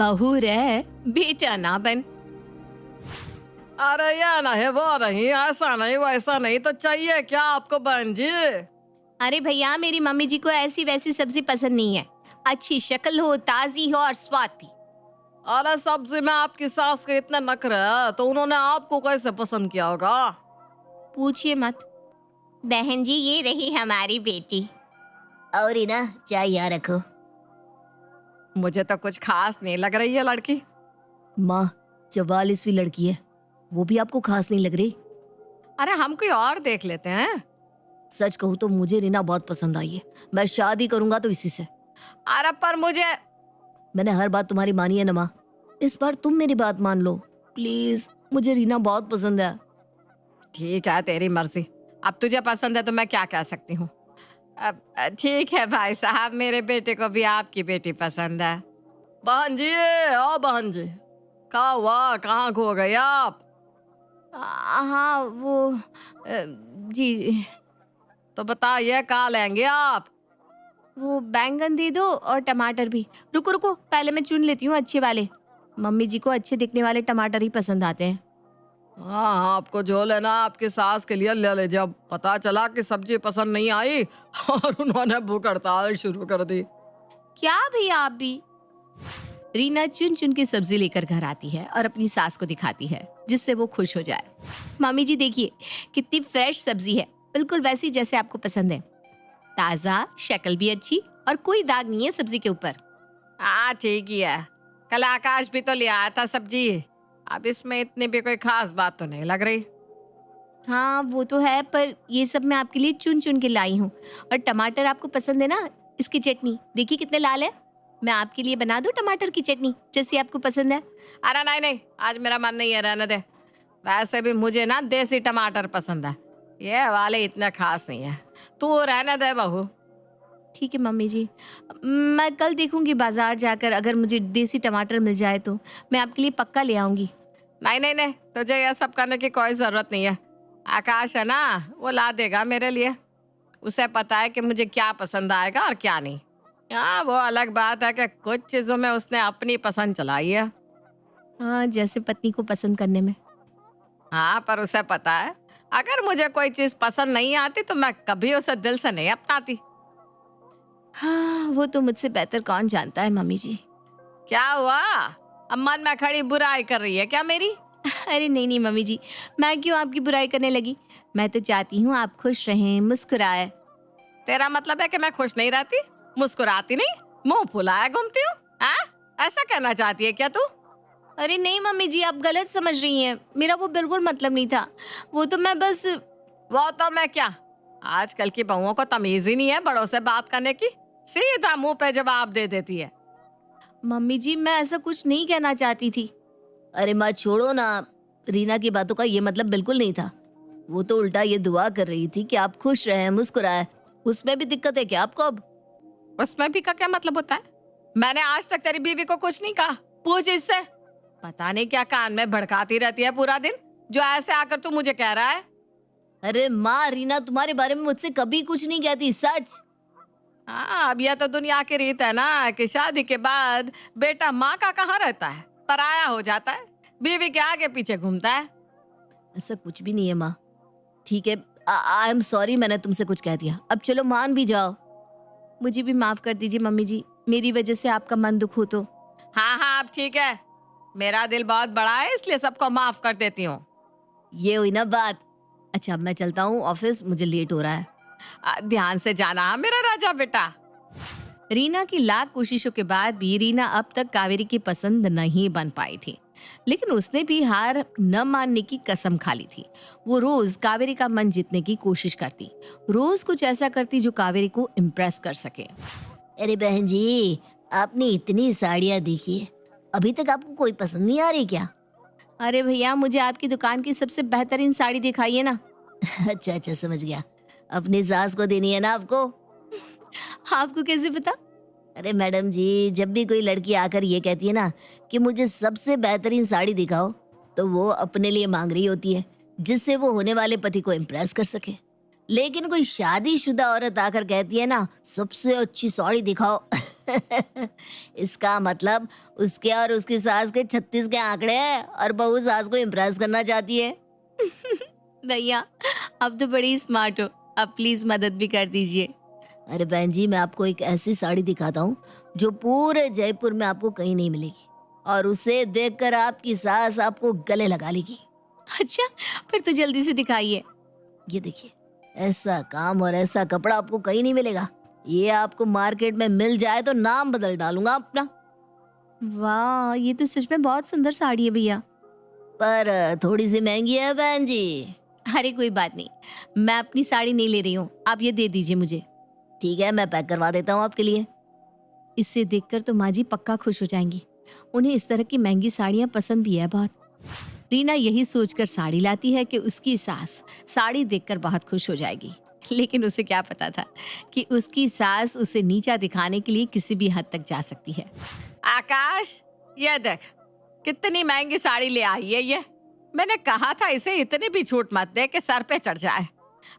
बहू रह, बेटा ना बन। अरे ये नहीं वो नहीं, ऐसा नहीं वैसा नहीं, तो चाहिए क्या आपको बहन जी? अरे भैया, मेरी मम्मी जी को ऐसी वैसी सब्जी पसंद नहीं है। अच्छी शक्ल हो, ताजी हो और स्वाद भी। अरे सब्जी में आपकी सास के इतने नखरे हैं, तो उन्होंने आपको कैसे पसंद किया होगा? पूछिए मत। बहन जी, ये रही हमारी बेटी। और ना चाय यहाँ रखो। मुझे तो कुछ खास नहीं लग रही है लड़की। माँ, 44वीं लड़की है, वो भी आपको खास नहीं लग रही? अरे हम कोई और देख लेते हैं। सच कहूँ तो मुझे रीना बहुत पसंद आई है। मैं शादी करूंगा तो इसी से। अरे पर मुझे मैंने हर बात तुम्हारी मानी है ना माँ, इस बार तुम मेरी बात मान लो प्लीज। मुझे रीना बहुत पसंद है। ठीक है, तेरी मर्जी। अब तुझे पसंद है तो मैं क्या कह सकती हूँ। अब ठीक है भाई साहब, मेरे बेटे को भी आपकी बेटी पसंद है। बहन जी, ओ बहन जी, क्या हुआ, कहाँ खो गए आप? हाँ वो जी, तो बताइए क्या लेंगे आप? वो बैंगन दे दो और टमाटर भी। रुको रुको, पहले मैं चुन लेती हूँ अच्छे वाले। मम्मी जी को अच्छे दिखने वाले टमाटर ही पसंद आते हैं। हाँ हाँ, आपको जो लेना है आपकी सास के लिए ले लीजिए। अब पता चला कि सब्जी पसंद नहीं आई और उन्होंने भूख हड़ताल शुरू कर दी। क्या भैया आप भी। रीना चुन चुन के सब्जी लेकर घर आती है और अपनी सास को दिखाती है, जिससे वो खुश हो जाए। मम्मी जी देखिए, कितनी फ्रेश सब्जी है, बिल्कुल वैसी जैसे आपको पसंद है। ताजा, शक्ल भी अच्छी और कोई दाग नहीं है सब्जी के ऊपर। हाँ ठीक ही है, कल आकाश भी तो ले आया था सब्जी। अब इसमें इतनी भी कोई खास बात तो नहीं लग रही। हाँ वो तो है, पर ये सब मैं आपके लिए चुन चुन के लाई हूँ। और टमाटर आपको पसंद है ना, इसकी चटनी देखिए कितने लाल है। मैं आपके लिए बना दूँ टमाटर की चटनी जैसी आपको पसंद है। अरे नहीं नहीं, आज मेरा मन नहीं है, रहने दे। वैसे भी मुझे ना देसी टमाटर पसंद है, ये वाले इतने खास नहीं है। तू रहने दे बहू। ठीक है मम्मी जी, मैं कल देखूंगी बाजार जाकर, अगर मुझे देसी टमाटर मिल जाए तो मैं आपके लिए पक्का ले आऊंगी। नहीं नहीं नहीं, तुझे यह सब करने की कोई जरूरत नहीं है। आकाश है ना, वो ला देगा मेरे लिए। उसे पता है कि मुझे क्या पसंद आएगा और क्या नहीं। हाँ, वो अलग बात है कि कुछ चीजों में उसने अपनी पसंद चलाई है। हाँ, जैसे पत्नी को पसंद करने में। हाँ, पर उसे पता है अगर मुझे कोई चीज पसंद नहीं आती तो मैं कभी उसे दिल से नहीं अपनाती। हाँ, वो तो मुझसे बेहतर कौन जानता है मम्मी जी। क्या हुआ, अब मन में खड़ी बुराई कर रही है क्या मेरी? अरे नहीं नहीं मम्मी जी, मैं क्यों आपकी बुराई करने लगी। मैं तो चाहती हूँ आप खुश रहें, मुस्कुराए। तेरा मतलब है कि मैं खुश नहीं रहती, मुस्कुराती नहीं, मुंह फुलाए घूमती हूँ? हाँ, ऐसा कहना चाहती है क्या तू? अरे नहीं मम्मी जी, आप गलत समझ रही हैं। मेरा वो बिल्कुल मतलब नहीं था। वो तो मैं बस। वो तो मैं क्या, आजकल की बहुओं को तमीज ही नहीं है बड़ों से बात करने की, सीधा मुंह पे जवाब दे देती है। मम्मी जी, मैं ऐसा कुछ नहीं कहना चाहती थी। अरे माँ छोड़ो ना, रीना की बातों का ये मतलब बिल्कुल नहीं था। वो तो उल्टा ये दुआ कर रही थी कि आप खुश रहें, मुस्कुराए। उसमें भी दिक्कत है क्या आपको अब? उसमें भी का क्या मतलब होता है? मैंने आज तक तेरी बीवी को कुछ नहीं कहा, पूछ इससे। पता नहीं क्या कान में भड़काती रहती है पूरा दिन, जो ऐसे आकर तू मुझे कह रहा है। अरे माँ, रीना तुम्हारे बारे में मुझसे कभी कुछ नहीं कहती, सच। हाँ, अब यह तो दुनिया की रीत है ना कि शादी के बाद बेटा माँ का कहाँ रहता है, पराया हो जाता है, बीवी के आगे पीछे घूमता है। ऐसा कुछ भी नहीं है माँ। ठीक है, आई एम सॉरी, मैंने तुमसे कुछ कह दिया। अब चलो मान भी जाओ। मुझे भी माफ कर दीजिए मम्मी जी, मेरी वजह से आपका मन दुख हो तो। हाँ हाँ, अब ठीक है, मेरा दिल बहुत बड़ा है इसलिए सबको माफ कर देती हूँ। ये हुई ना बात। अच्छा, अब मैं चलता हूँ ऑफिस, मुझे लेट हो रहा है। ध्यान से जाना हाँ, मेरा राजा बेटा। रीना की लाख कोशिशों के बाद भी रीना अब तक कावेरी की पसंद नहीं बन पाई थी, लेकिन उसने भी हार न मानने की कसम खा ली थी। वो रोज कावेरी का मन जीतने की कोशिश करती, रोज कुछ ऐसा करती जो कावेरी को इम्प्रेस कर सके। अरे बहन जी, आपने इतनी साड़ियाँ देखी है, अभी तक आपको कोई पसंद नहीं आ रही क्या? अरे भैया, मुझे आपकी दुकान की सबसे बेहतरीन साड़ी दिखाइए ना। अच्छा अच्छा, समझ गया। अपनी सास को देनी है ना आपको? आपको कैसे पता? अरे मैडम जी, जब भी कोई लड़की आकर ये कहती है ना कि मुझे सबसे बेहतरीन साड़ी दिखाओ, तो वो अपने लिए मांग रही होती है, जिससे वो होने वाले पति को इम्प्रेस कर सके। लेकिन कोई शादीशुदा औरत आकर कहती है ना सबसे अच्छी साड़ी दिखाओ इसका मतलब उसके और उसकी सास के 36 के आंकड़े हैं और बहू सास को इम्प्रेस करना चाहती है। भैया अब तो बड़ी स्मार्ट हो, अब प्लीज मदद भी कर दीजिए। अरे बहन जी, मैं आपको एक ऐसी साड़ी दिखाता हूँ जो पूरे जयपुर में आपको कहीं नहीं मिलेगी और उसे देखकर आपकी सास आपको गले लगा लेगी। अच्छा, फिर तो जल्दी से दिखाइए। ये देखिए, ऐसा काम और ऐसा कपड़ा आपको कहीं नहीं मिलेगा। ये आपको मार्केट में मिल जाए तो नाम बदल डालूंगा अपना। वाह, ये तो सच में बहुत सुंदर साड़ी है भैया। पर थोड़ी सी महंगी है बहन जी। अरे कोई बात नहीं, मैं अपनी साड़ी नहीं ले रही हूँ, आप ये दे दीजिए मुझे। ठीक है, मैं पैक करवा देता हूँ आपके लिए। इससे देखकर तो माँ जी पक्का खुश हो जाएंगी। उन्हें इस तरह की महंगी साड़ियाँ पसंद भी है बहुत। रीना यही सोचकर साड़ी लाती है कि उसकी सास साड़ी देखकर बहुत खुश हो जाएगी, लेकिन उसे क्या पता था कि उसकी सास उसे नीचा दिखाने के लिए किसी भी हद तक जा सकती है। आकाश, ये देख कितनी महंगी साड़ी ले आई है ये। मैंने कहा था इसे इतनी भी छूट मत दे कि सर पे चढ़ जाए।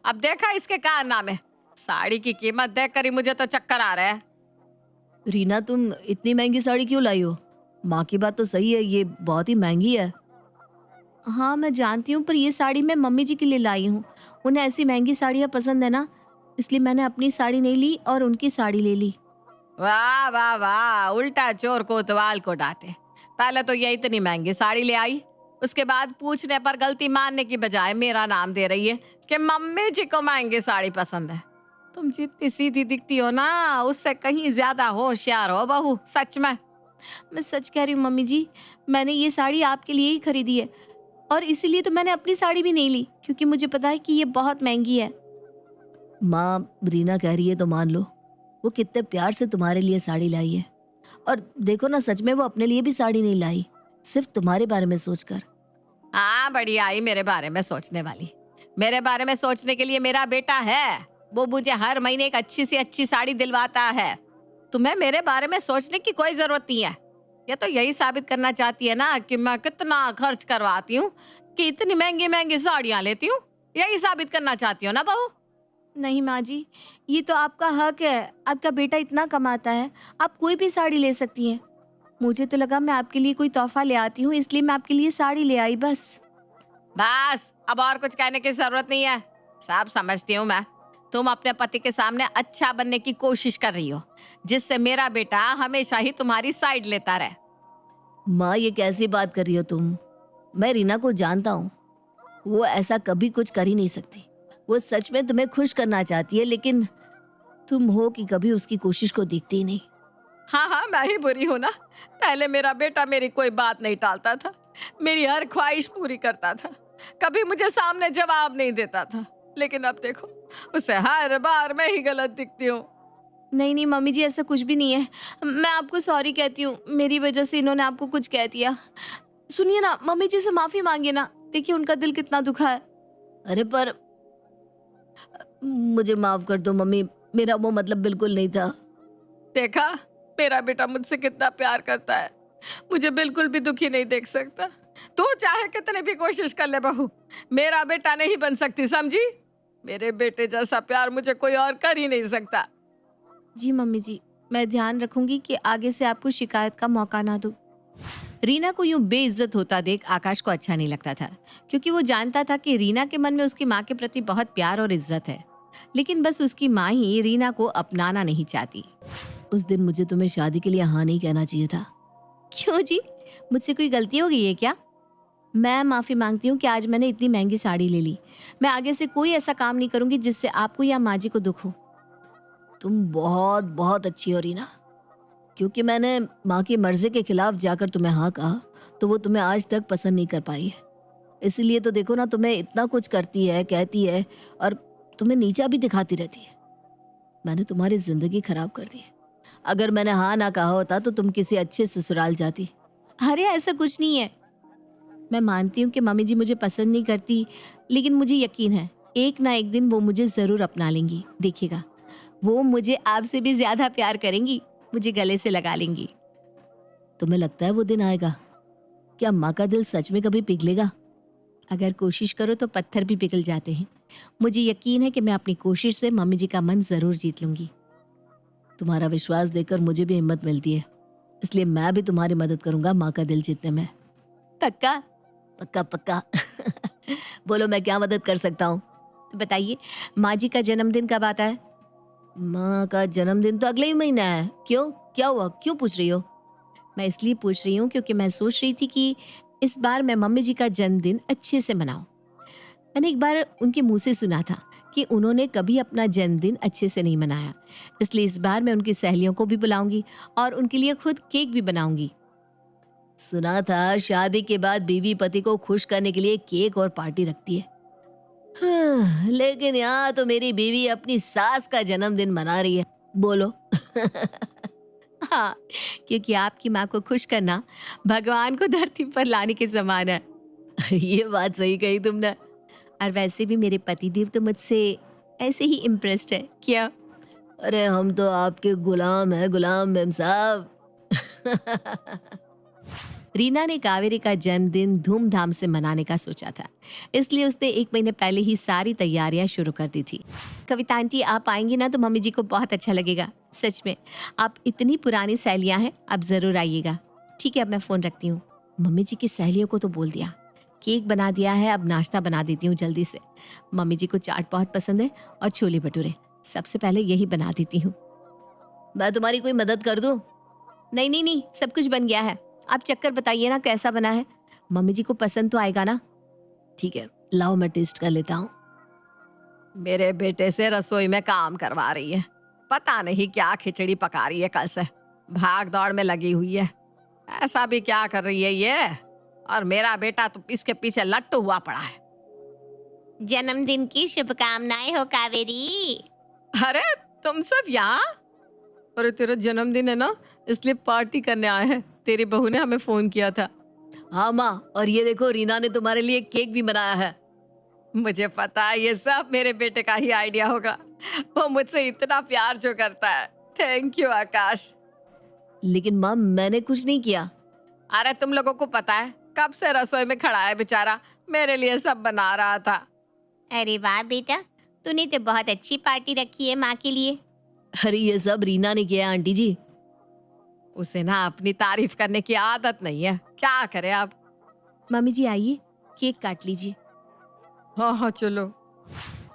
अब देखा इसके कारनामे। साड़ी की कीमत देख कर ही मुझे तो चक्कर आ रहा है। रीना, तुम इतनी महंगी साड़ी क्यों लाई हो? माँ की बात तो सही है, ये बहुत ही महंगी है। हाँ मैं जानती हूँ, पर ये साड़ी मैं मम्मी जी के लिए लाई हूँ। उन्हें ऐसी महंगी साड़ियाँ पसंद है ना, इसलिए मैंने अपनी साड़ी नहीं ली और उनकी साड़ी ले ली। वाह वाह वाह, उल्टा चोर कोतवाल को डांटे। पहले तो ये इतनी महंगी साड़ी ले आई, उसके बाद पूछने पर गलती मानने की बजाय मेरा नाम दे रही है कि मम्मी जी को महंगी साड़ी पसंद है। तुम जितनी सीधी दिखती हो ना, उससे कहीं ज्यादा होशियार हो बहू, सच में। मैं सच कह रही हूँ मम्मी जी, मैंने ये साड़ी आपके लिए ही खरीदी है और इसीलिए तो मैंने अपनी साड़ी भी नहीं ली, क्योंकि मुझे पता है कि ये बहुत महंगी है। माँ, रीना कह रही है तो मान लो। वो कितने प्यार से तुम्हारे लिए साड़ी लाई है। और देखो ना, सच में वो अपने लिए भी साड़ी नहीं लाई, सिर्फ तुम्हारे बारे में सोचकर। हाँ, बड़ी आई मेरे बारे में सोचने वाली। मेरे बारे में सोचने के लिए मेरा बेटा है, वो मुझे हर महीने एक अच्छी सी अच्छी साड़ी दिलवाता है। तुम्हें मेरे बारे में सोचने की कोई जरूरत नहीं है। ये तो यही साबित करना चाहती है ना कि मैं कितना खर्च करवाती हूँ, कि इतनी महंगी महंगी साड़ियाँ लेती हूँ। यही साबित करना चाहती हो ना बहू? नहीं माँ जी, ये तो आपका हक है। आपका बेटा इतना कमाता है, आप कोई भी साड़ी ले सकती हैं। मुझे तो लगा मैं आपके लिए कोई तोहफा ले आती हूँ, इसलिए मैं आपके लिए साड़ी ले आई बस। बस, अब और कुछ कहने की जरूरत नहीं है। सब समझती हूँ मैं। तुम अपने पति के सामने अच्छा बनने की कोशिश कर रही हो, जिससे मेरा बेटा हमेशा ही तुम्हारी साइड लेता रहे। माँ, ये कैसी बात कर रही हो तुम? मैं रीना को जानता हूँ, वो ऐसा कभी कुछ कर ही नहीं सकती। वो सच में तुम्हें खुश करना चाहती है, लेकिन तुम हो कि कभी उसकी कोशिश को देखती ही नहीं। हाँ हाँ, मैं ही बुरी हूँ ना। पहले मेरा बेटा मेरी कोई बात नहीं टालता था, मेरी हर ख्वाहिश पूरी करता था, कभी मुझे सामने जवाब नहीं देता था। लेकिन अब देखो, उसे हर बार मैं ही गलत दिखती हूँ। नहीं नहीं मम्मी जी, ऐसा कुछ भी नहीं है। मैं आपको सॉरी कहती हूँ, मेरी वजह से इन्होंने आपको कुछ कह दिया। सुनिए ना, मम्मी जी से माफी मांगिए ना, देखिए उनका दिल कितना दुखा है। अरे पर मुझे माफ कर दो मम्मी, मेरा वो मतलब बिल्कुल नहीं था। देखा, मेरा बेटा मुझसे कितना प्यार करता है, मुझे बिल्कुल भी दुखी नहीं देख सकता। तू चाहे कितनी भी कोशिश कर ले बहू, मेरा बेटा नहीं बन सकती, समझी? मेरे बेटे जैसा प्यार मुझे कोई और कर ही नहीं सकता। जी मम्मी जी, मैं ध्यान रखूंगी कि आगे से आपको शिकायत का मौका ना दूं। रीना को यूं बेइज्जत होता देख आकाश को अच्छा नहीं लगता था, क्योंकि वो जानता था कि रीना के मन में उसकी माँ के प्रति बहुत प्यार और इज्जत है, लेकिन बस उसकी माँ ही रीना को अपनाना नहीं चाहती। उस दिन मुझे तुम्हें शादी के लिए हाँ नहीं कहना चाहिए था। क्यों जी, मुझसे कोई गलती हो गई है क्या? मैं माफी मांगती हूँ कि आज मैंने इतनी महंगी साड़ी ले ली। मैं आगे से कोई ऐसा काम नहीं करूंगी जिससे आपको या माँ जी को दुख हो। तुम बहुत बहुत अच्छी हो रीना, क्योंकि मैंने माँ की मर्जी के खिलाफ जाकर तुम्हें हाँ कहा तो वो तुम्हें आज तक पसंद नहीं कर पाई है। इसलिए तो देखो ना, तुम्हें इतना कुछ करती है, कहती है और तुम्हें नीचा भी दिखाती रहती है। मैंने तुम्हारी जिंदगी खराब कर दी है। अगर मैंने हाँ ना कहा होता तो तुम किसी अच्छे ससुराल जाती। अरे ऐसा कुछ नहीं है। मैं मानती हूँ कि मम्मी जी मुझे पसंद नहीं करती, लेकिन मुझे यकीन है एक ना एक दिन वो मुझे जरूर अपना लेंगी। देखिएगा, वो मुझे आपसे भी ज्यादा प्यार करेंगी, मुझे गले से लगा लेंगी। तुम्हें लगता है वो दिन आएगा? क्या माँ का दिल सच में कभी पिघलेगा? अगर कोशिश करो तो पत्थर भी पिघल जाते हैं। मुझे यकीन है कि मैं अपनी कोशिश से मम्मी जी का मन जरूर जीत लूंगी। तुम्हारा विश्वास देखकर मुझे भी हिम्मत मिलती है, इसलिए मैं भी तुम्हारी मदद करूंगा माँ का दिल जीतने में। पक्का? पक्का पक्का। बोलो मैं क्या मदद कर सकता हूँ? तो बताइए, माँ जी का जन्मदिन कब आता है? माँ का जन्मदिन तो अगले ही महीना है। क्यों, क्या हुआ, क्यों पूछ रही हो? मैं इसलिए पूछ रही हूँ क्योंकि मैं सोच रही थी कि इस बार मैं मम्मी जी का जन्मदिन अच्छे से मनाऊं। मैंने एक बार उनके मुंह से सुना था कि उन्होंने कभी अपना जन्मदिन अच्छे से नहीं मनाया, इसलिए इस बार मैं उनकी सहेलियों को भी बुलाऊंगी और उनके लिए खुद केक भी बनाऊंगी। सुना था शादी के बाद बीवी पति को खुश करने के लिए केक और पार्टी रखती है। लेकिन यहाँ तो मेरी बीवी अपनी सास का जन्मदिन मना रही है। बोलो। हाँ, क्योंकि आपकी माँ को खुश करना भगवान को धरती पर लाने के समान है। ये बात सही कही तुमने। और वैसे भी मेरे पतिदेव तो मुझसे ऐसे ही इम्प्रेस्ड है। क्या? अरे हम तो आपके गुलाम है, गुलाम मेम साहब। रीना ने कावेरी का जन्मदिन धूमधाम से मनाने का सोचा था, इसलिए उसने 1 महीने पहले ही सारी तैयारियां शुरू कर दी थी। कविता आंटी, आप आएंगी ना तो मम्मी जी को बहुत अच्छा लगेगा। सच में, आप इतनी पुरानी सहेलियां हैं, आप जरूर आइएगा। ठीक है, अब मैं फोन रखती हूँ। मम्मी जी की सहेलियों को तो बोल दिया, केक बना दिया है, अब नाश्ता बना देती हूँ जल्दी से। मम्मी जी को चाट बहुत पसंद है और छोले भटूरे, सबसे पहले यही बना देती हूँ। मैं तुम्हारी कोई मदद कर दूं? नहीं नहीं नहीं, सब कुछ बन गया है। आप चक्कर बताइए ना कैसा बना है, मम्मी जी को पसंद तो आएगा ना। ठीक है, लाओ मैं टेस्ट कर लेता हूँ। मेरे बेटे से रसोई में काम करवा रही है, पता नहीं क्या खिचड़ी पका रही है, कल से भाग दौड़ में लगी हुई है। ऐसा भी क्या कर रही है ये, और मेरा बेटा तो इसके पीछे लट्टू हुआ पड़ा है। जन्मदिन की शुभकामनाएं हो कावेरी। अरे तुम सब यहाँ? अरे तेरा जन्मदिन है ना, इसलिए पार्टी करने आए हैं। तेरी बहू ने हमें फोन किया था। हाँ माँ, और ये देखो रीना ने तुम्हारे लिए केक भी बनाया है। मुझे पता है ये सब मेरे बेटे का ही आइडिया होगा, वो मुझसे इतना प्यार जो करता है। थैंक यू आकाश। लेकिन माँ मैंने कुछ नहीं किया। अरे तुम लोगों को पता है, कब से रसोई में खड़ा है बेचारा, मेरे लिए सब बना रहा था। अरे वाह बेटा, तूने तो बहुत अच्छी पार्टी रखी है माँ के लिए। अरे ये सब रीना ने किया है आंटी जी। उसे ना अपनी तारीफ करने की आदत नहीं है, क्या करे आप। मम्मी जी आइए, केक काट लीजिए। हाँ हाँ चलो।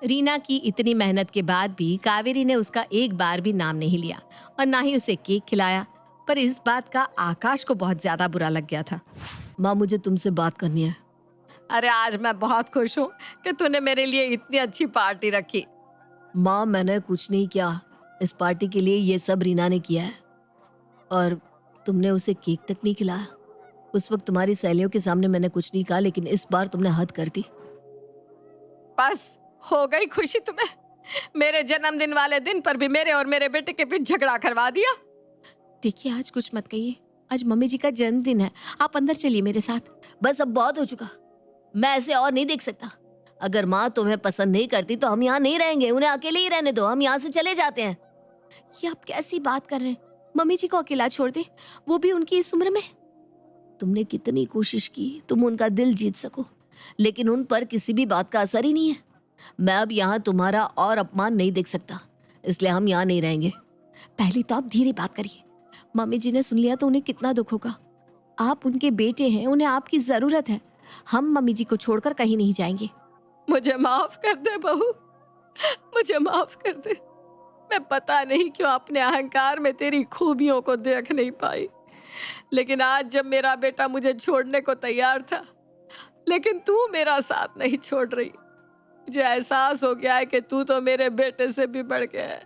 रीना की इतनी मेहनत के बाद भी कावेरी ने उसका एक बार भी नाम नहीं लिया और ना ही उसे केक खिलाया, पर इस बात का आकाश को बहुत ज्यादा बुरा लग गया था। माँ मुझे तुमसे बात करनी है। अरे आज मैं बहुत खुश हूँ कि तूने मेरे लिए इतनी अच्छी पार्टी रखी। माँ मैंने कुछ नहीं किया, इस पार्टी के लिए ये सब रीना ने किया है। और तुमने उसे केक तक नहीं खिलाया। उस वक्त तुम्हारी सहेलियों के सामने मैंने कुछ नहीं कहा, लेकिन इस बार तुमने हद कर दी। बस हो गई खुशी तुम्हें? मेरे जन्मदिन वाले दिन पर भी मेरे और मेरे बेटे के बीच झगड़ा करवा दिया। देखिए, आज कुछ मत कहिए, आज मम्मी जी का जन्मदिन है। आप अंदर चलिए मेरे साथ। बस अब बहुत हो चुका, मैं ऐसे और नहीं देख सकता। अगर माँ तुम्हें पसंद नहीं करती तो हम यहाँ नहीं रहेंगे, उन्हें अकेले ही रहने दो, हम यहाँ से चले जाते हैं। ये आप कैसी बात कर रहे हैं? मम्मी जी को अकेला छोड़ दे, वो भी उनकी इस उम्र में। तुमने कितनी कोशिश की तुम उनका दिल जीत सको, लेकिन उन पर किसी भी बात का असर ही नहीं है। मैं अब यहाँ तुम्हारा और अपमान नहीं देख सकता, इसलिए हम यहाँ नहीं रहेंगे। पहले तो आप धीरे बात करिए, मम्मी जी ने सुन लिया तो उन्हें कितना दुख होगा। आप उनके बेटे हैं, उन्हें आपकी जरूरत है। हम मम्मी जी को छोड़कर कहीं नहीं जाएंगे। मुझे माफ कर दे बहू, मुझे माफ कर दे। मैं पता नहीं क्यों अपने अहंकार में तेरी खूबियों को देख नहीं पाई, लेकिन आज जब मेरा बेटा मुझे छोड़ने को तैयार था, लेकिन तू मेरा साथ नहीं छोड़ रही, मुझे एहसास हो गया है कि तू तो मेरे बेटे से भी बढ़ गया है।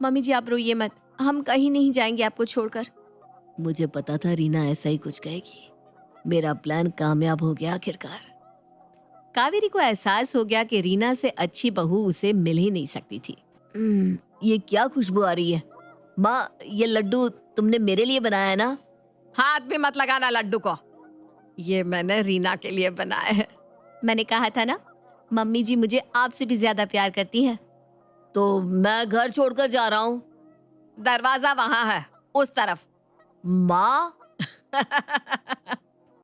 मम्मी जी आप रोइए मत, हम कहीं नहीं जाएंगे आपको छोड़कर। मुझे पता था रीना ऐसा ही कुछ कहेगी। मेरा प्लान कामयाब हो गया आखिरकार। कावेरी को एहसास हो गया कि रीना से अच्छी बहू उसे मिल ही नहीं सकती थी। ये क्या खुशबू आ रही है? माँ ये लड्डू तुमने मेरे लिए बनाया है ना? हाथ भी मत लगाना लड्डू को, ये मैंने रीना के लिए बनाया है। मैंने कहा था ना, मम्मी जी मुझे आपसे भी ज्यादा प्यार करती है। तो मैं घर छोड़कर जा रहा हूँ। दरवाजा वहां है, उस तरफ। माँ